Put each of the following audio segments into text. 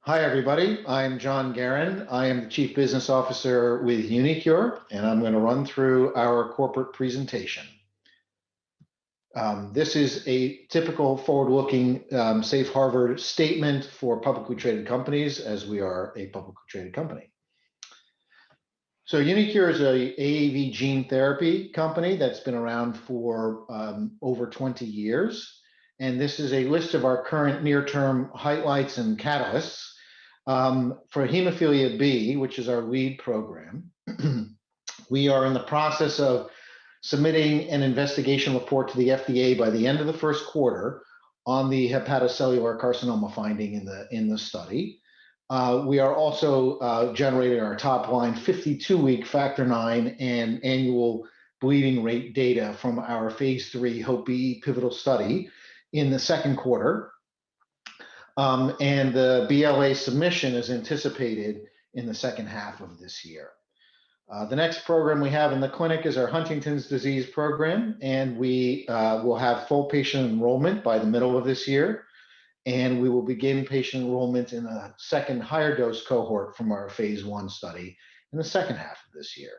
Hi, everybody. I'm John Garen. I am the Chief Business Officer with uniqure, and I'm going to run through our corporate presentation. This is a typical forward-looking safe harbor statement for publicly traded companies, as we are a publicly traded company. So uniqure is a AAV gene therapy company that's been around for over 20 years. And this is a list of our current near-term highlights and catalysts. For hemophilia B, which is our lead program, we are in the process of submitting an investigation report to the FDA by the end of the first quarter on the hepatocellular carcinoma finding in the study. We are also generating our top line 52-week factor IX and annual bleeding rate data from our phase 3 HOPE-B pivotal study in the second quarter. And the BLA submission is anticipated in the second half of this year. The next program we have in the clinic is our Huntington's disease program, and we will have full patient enrollment by the middle of this year. And we will begin patient enrollment in a second higher dose cohort from our phase 1 study in the second half of this year.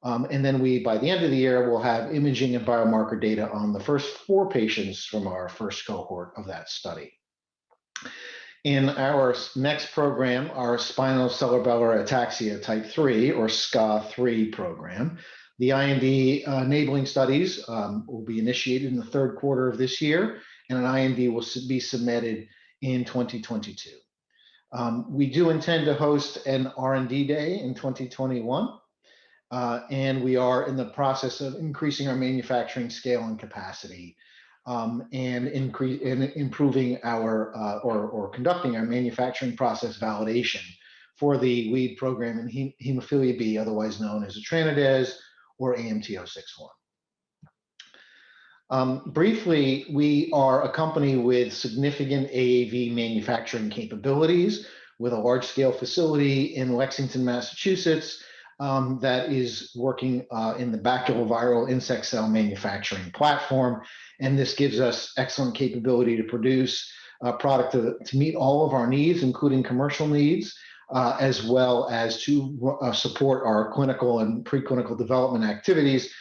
And then by the end of the year, we'll have imaging and biomarker data on the first 4 patients from our first cohort of that study. In our next program, our spinocerebellar ataxia type 3, or SCA3 program, the IND enabling studies will be initiated in the third quarter of this year, and an IND will be submitted in 2022. We do intend to host an R&D day in 2021, and we are in the process of increasing our manufacturing scale and capacity, and improving our or conducting our manufacturing process validation for the lead program in hemophilia B, otherwise known as etranacogene or AMT-061. Briefly, we are a company with significant AAV manufacturing capabilities, with a large-scale facility in Lexington, Massachusetts, that is working in the baculoviral insect cell manufacturing platform. And this gives us excellent capability to produce a product to meet all of our needs, including commercial needs, as well as to support our clinical and preclinical development activities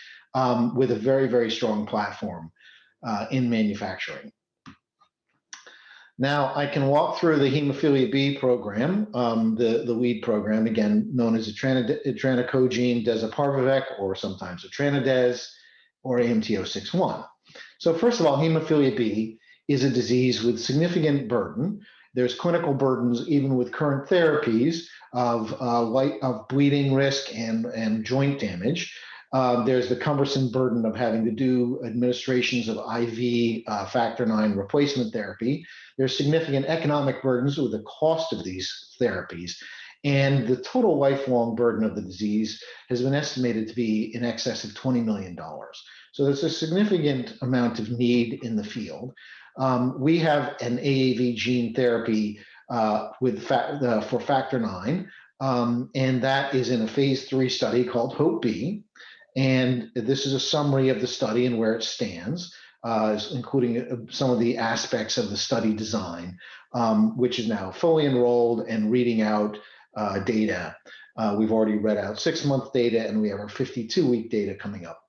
with a very, very strong platform in manufacturing. Now, I can walk through the hemophilia B program, the lead program, again, known as etranacogene dezaparvovec, or sometimes etranacogene, or AMT-061. So first of all, hemophilia B is a disease with significant burden. There's clinical burdens, even with current therapies, of bleeding risk and joint damage. There's the cumbersome burden of having to do administrations of IV factor IX replacement therapy. There's significant economic burdens with the cost of these therapies. And the total lifelong burden of the disease has been estimated to be in excess of $20 million. So there's a significant amount of need in the field. We have an AAV gene therapy for factor IX, and that is in a phase 3 study called HOPE-B. And this is a summary of the study and where it stands, including some of the aspects of the study design, which is now fully enrolled and reading out data. We've already read out 6-month data, and we have our 52-week data coming up.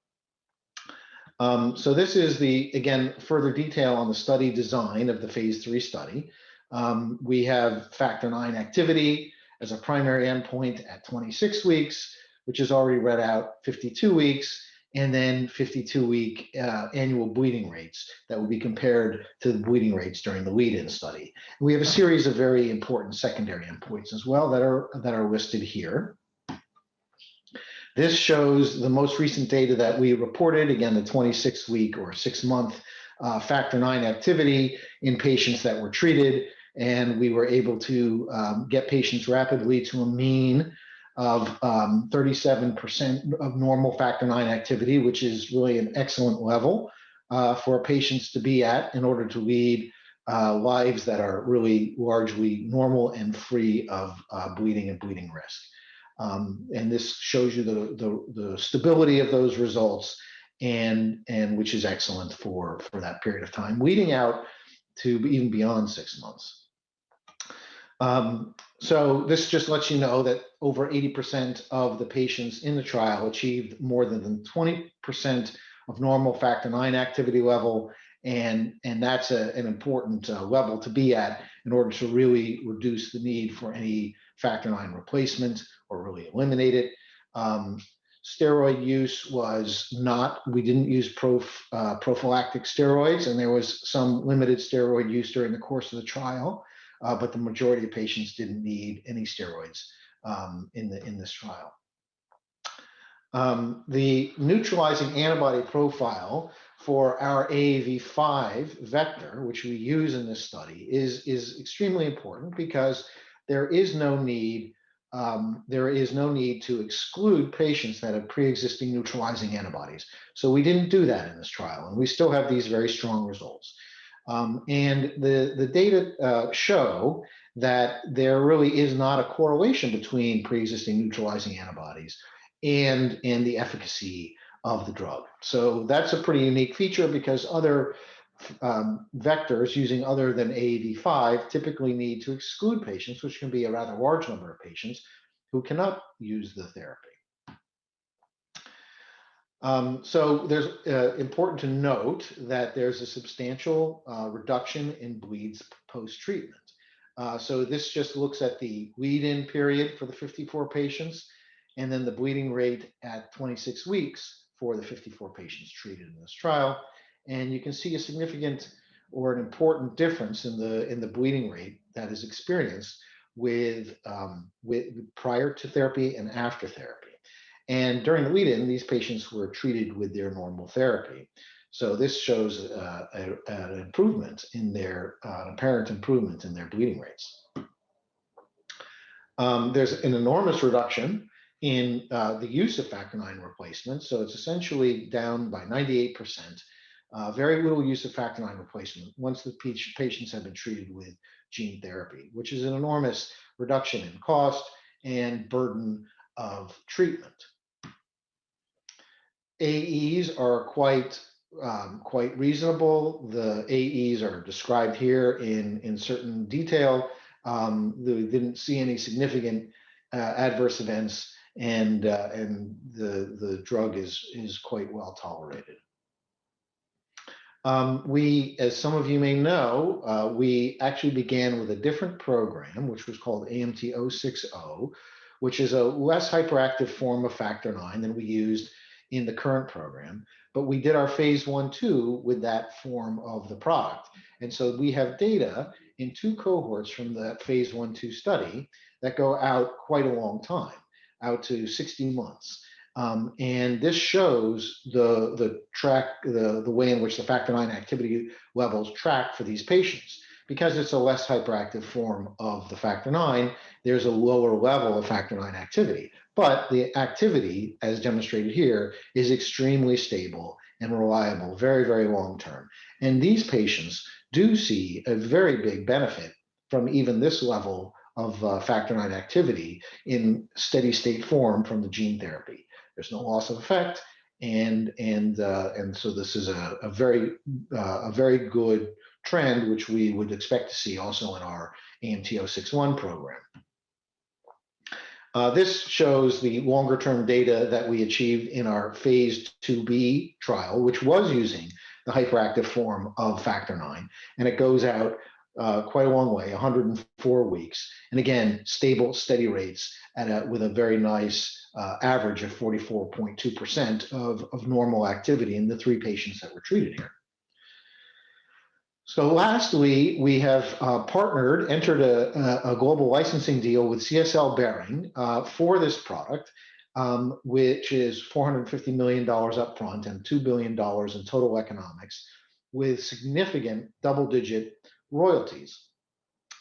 So this is again, further detail on the study design of the phase 3 study. We have factor IX activity as a primary endpoint at 26 weeks, which is already read out 52 weeks, and then 52-week annual bleeding rates that will be compared to the bleeding rates during the lead-in study. We have a series of very important secondary endpoints as well that are listed here. This shows the most recent data that we reported, again, the 26-week or 6-month factor IX activity in patients that were treated, and we were able to get patients rapidly to a mean of 37% of normal factor IX activity, which is really an excellent level for patients to be at in order to lead lives that are really largely normal and free of bleeding and bleeding risk. And this shows you the stability of those results, and which is excellent for that period of time, leading out to even beyond 6 months. So this just lets you know that over 80% of the patients in the trial achieved more than 20% of normal factor IX activity level, and that's an important level to be at in order to really reduce the need for any factor IX replacement or really eliminate it. Steroid use was not, we didn't use prophylactic steroids, and there was some limited steroid use during the course of the trial. But the majority of patients didn't need any steroids in this trial. The neutralizing antibody profile for our AAV5 vector, which we use in this study, is extremely important because there is no need to exclude patients that have pre-existing neutralizing antibodies. So we didn't do that in this trial, and we still have these very strong results. And the data show that there really is not a correlation between pre-existing neutralizing antibodies and the efficacy of the drug. So that's a pretty unique feature because other vectors using other than AAV5 typically need to exclude patients, which can be a rather large number of patients who cannot use the therapy. So there's important to note that there's a substantial reduction in bleeds post-treatment. So this just looks at the lead-in period for the 54 patients, and then the bleeding rate at 26 weeks for the 54 patients treated in this trial. And you can see a significant or an important difference in the bleeding rate that is experienced with prior to therapy and after therapy. And during the lead-in, these patients were treated with their normal therapy. So this shows an improvement in their, apparent improvement in their bleeding rates. There's an enormous reduction in the use of factor IX replacement. So it's essentially down by 98%. Very little use of factor IX replacement once the patients have been treated with gene therapy, which is an enormous reduction in cost and burden of treatment. AEs are quite reasonable. The AEs are described here in certain detail. We didn't see any significant adverse events, and the drug is quite well tolerated. We, as some of you may know, we actually began with a different program, which was called AMT-060, which is a less hyperactive form of factor IX than we used in the current program. But we did our phase 1/2 with that form of the product. And so we have data in 2 cohorts from that phase 1/2 study that go out quite a long time, out to 60 months. And this shows the way in which the factor IX activity levels track for these patients. Because it's a less hyperactive form of the factor IX, there's a lower level of factor IX activity. But the activity, as demonstrated here, is extremely stable and reliable, very, very long term. And these patients do see a very big benefit from even this level of factor IX activity in steady state form from the gene therapy. There's no loss of effect, and so this is a very good trend, which we would expect to see also in our AMT-061 program. This shows the longer term data that we achieved in our phase 2b trial, which was using the hyperactive form of factor IX, and it goes out quite a long way, 104 weeks. And again, stable, steady rates with a very nice average of 44.2% of normal activity in the 3 patients that were treated here. So lastly, we have entered a global licensing deal with CSL Behring for this product, which is $450 million upfront and $2 billion in total economics, with significant double-digit royalties.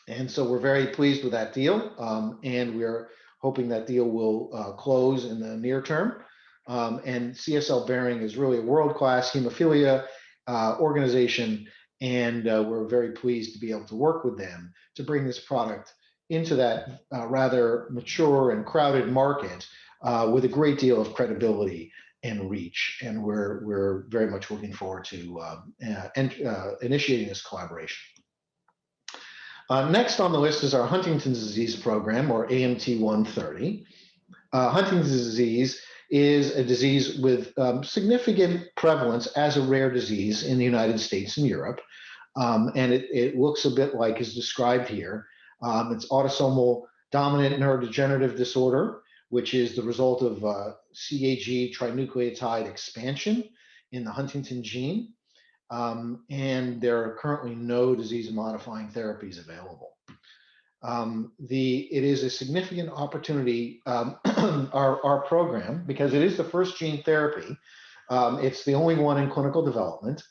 And so we're very pleased with that deal, and we're hoping that deal will close in the near term. And CSL Behring is really a world-class hemophilia organization, and we're very pleased to be able to work with them to bring this product into that rather mature and crowded market with a great deal of credibility and reach. And we're very much looking forward to initiating this collaboration. Next on the list is our Huntington's disease program, or AMT-130. Huntington's disease is a disease with significant prevalence as a rare disease in the United States and Europe. And it looks a bit like is described here. It's autosomal dominant neurodegenerative disorder, which is the result of CAG trinucleotide expansion in the Huntington gene. And there are currently no disease-modifying therapies available. It is a significant opportunity, our program, because it is the first gene therapy. It's the only one in clinical development.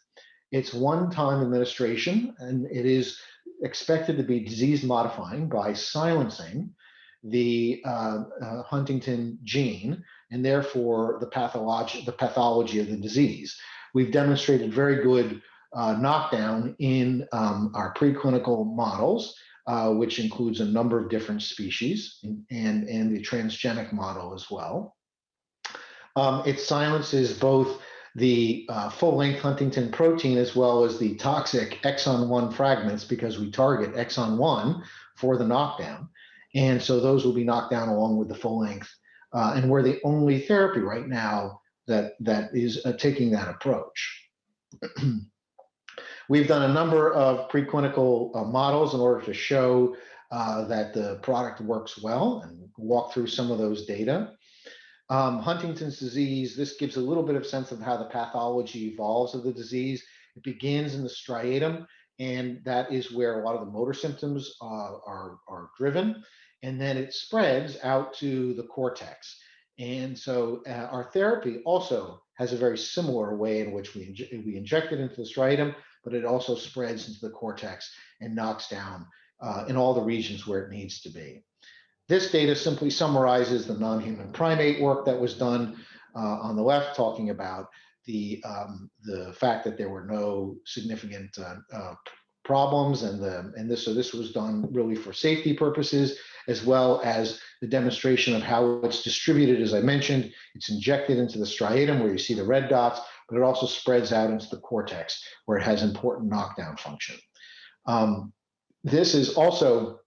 It's one-time administration, and it is expected to be disease-modifying by silencing the Huntington gene, and therefore the pathology of the disease. We've demonstrated very good knockdown in our preclinical models, which includes a number of different species and the transgenic model as well. It silences both the full-length Huntington protein as well as the toxic exon 1 fragments, because we target exon 1 for the knockdown. And so those will be knocked down along with the full length. And we're the only therapy right now that is taking that approach. We've done a number of preclinical models in order to show that the product works well, and walk through some of those data. Huntington's disease, this gives a little bit of sense of how the pathology evolves of the disease. It begins in the striatum, and that is where a lot of the motor symptoms are driven. And then it spreads out to the cortex. And so our therapy also has a very similar way in which we inject it into the striatum, but it also spreads into the cortex and knocks down in all the regions where it needs to be. This data simply summarizes the non-human primate work that was done on the left, talking about the fact that there were no significant problems, and this was done really for safety purposes, as well as the demonstration of how it's distributed. As I mentioned, it's injected into the striatum where you see the red dots, but it also spreads out into the cortex where it has important knockdown function. This is also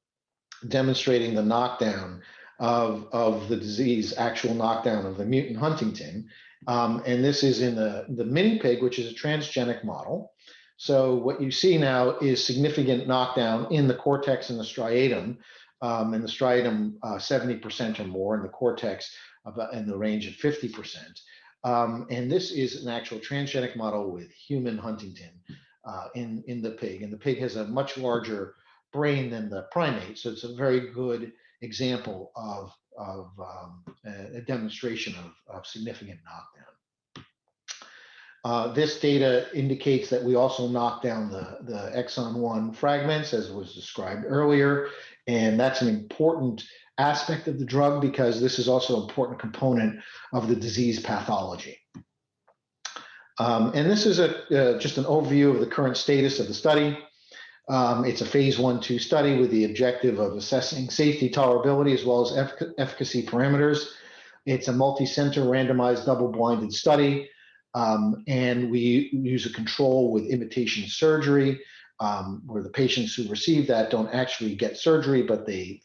demonstrating the knockdown of the disease, actual knockdown of the mutant Huntingtin. And this is in the mini pig, which is a transgenic model. So what you see now is significant knockdown in the cortex and the striatum, and the striatum 70% or more, and the cortex about in the range of 50%. And this is an actual transgenic model with human Huntingtin in the pig. And the pig has a much larger brain than the primate, so it's a very good example of a demonstration of significant knockdown. This data indicates that we also knock down the exon 1 fragments, as was described earlier, and that's an important aspect of the drug because this is also an important component of the disease pathology. And this is just an overview of the current status of the study. It's a phase 1/2 study with the objective of assessing safety, tolerability, as well as efficacy parameters. It's a multi-center randomized double-blinded study. And we use a control with imitation surgery, where the patients who receive that don't actually get surgery, but they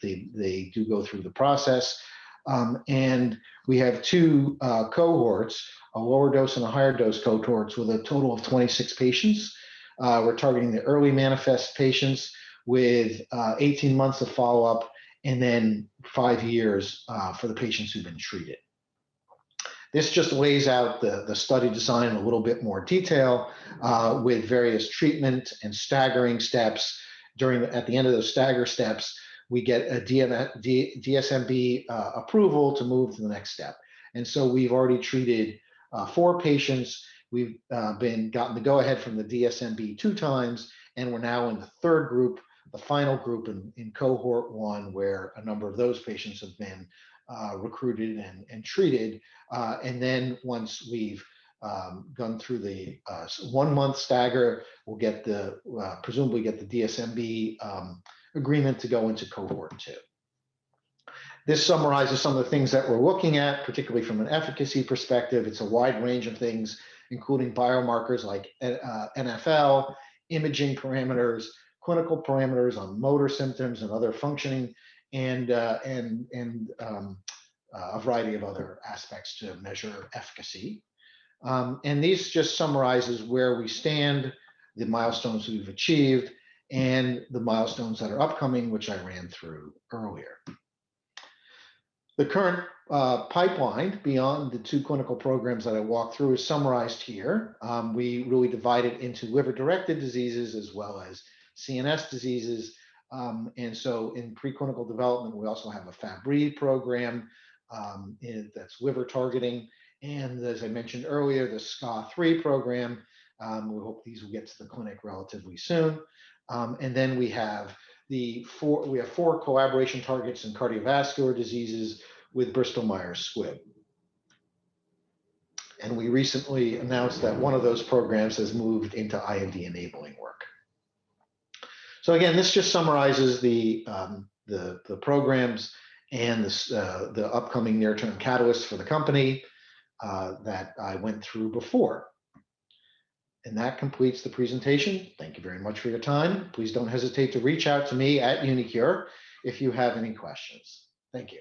do go through the process. And we have two cohorts, a lower dose and a higher dose cohorts, with a total of 26 patients. We're targeting the early manifest patients with 18 months of follow-up, and then 5 years for the patients who've been treated. This just lays out the study design in a little bit more detail, with various treatment and staggering steps. At the end of those stagger steps, we get a DSMB approval to move to the next step. And so we've already treated 4 patients. We've gotten the go-ahead from the DSMB 2 times, and we're now in the third group, the final group in cohort 1, where a number of those patients have been recruited and treated. And then once we've gone through the 1-month stagger, we'll get presumably get the DSMB agreement to go into cohort 2. This summarizes some of the things that we're looking at, particularly from an efficacy perspective. It's a wide range of things, including biomarkers like NFL, imaging parameters, clinical parameters on motor symptoms and other functioning, and a variety of other aspects to measure efficacy. And these just summarizes where we stand, the milestones we've achieved, and the milestones that are upcoming, which I ran through earlier. The current pipeline beyond the 2 clinical programs that I walked through is summarized here. We really divide it into liver-directed diseases as well as CNS diseases. And so in preclinical development, we also have a Fabry program that's liver targeting. And as I mentioned earlier, the SCA3 program, we hope these will get to the clinic relatively soon. And then we have we have 4 collaboration targets in cardiovascular diseases with Bristol Myers Squibb. And we recently announced that one of those programs has moved into IND enabling work. So again, this just summarizes the programs and the upcoming near-term catalysts for the company that I went through before. And that completes the presentation. Thank you very much for your time. Please don't hesitate to reach out to me at uniqure if you have any questions. Thank you.